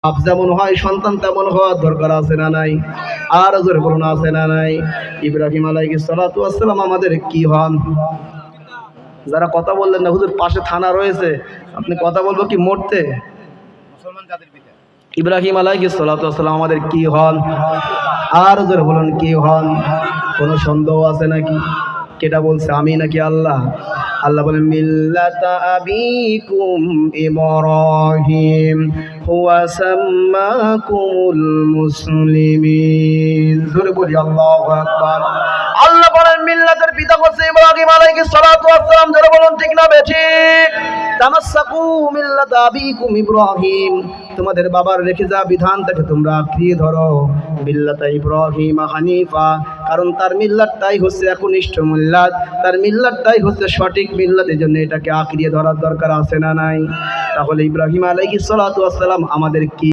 বাপ যেমন হয় সন্তান তেমন হওয়ার দরকার আছে না নাই? আর জোরে বলুন আছে না নাই? ইব্রাহিম আলাইহিস সালাতু ওয়াস সালাম আমাদের কি হন? যারা কথা বললেন না, হুজুর পাশে থানা রয়েছে, আপনি কথা বলবো কি মরতে? ইব্রাহিম আলাইহিস সালাতু ওয়াস সালাম আমাদের কি হন? আর জোরে বলুন কি হন? কোনো সন্দেহ আছে নাকি? কেটা বলছে, আমি নাকি আল্লাহ? আল্লাহ বলেন মিল্লাতা আবিকুম ইব্রাহিম হুয়া সাম্মাকুমুল মুসলিমিন। জোরে বলি আল্লাহু আকবার। আল্লাহ বলেন মিল্লাতের পিতা হচ্ছে ইব্রাহিম আলাইহিস সালাতু ওয়াস সালাম। জোরে বলুন ঠিক না বেঠিক? তামাসসাকু মিল্লাতা আবিকুম ইব্রাহিম, তোমাদের বাবার রেখে যা বিধানটাকে তোমরা আঁকড়িয়ে ধরো। মিল্লাতা ইব্রাহিম হানিফা, কারণ তার মিল্লাতটাই হচ্ছে একনিষ্ঠ মিল্লাত, তার মিল্লাতটাই হচ্ছে সঠিক মিল্লাত। এই জন্য এটাকে আঁকড়িয়ে ধরার দরকার আছে না নাই? তাহলে ইব্রাহিম আলাইহিস সালাতু ওয়াস সালাম আমাদের কি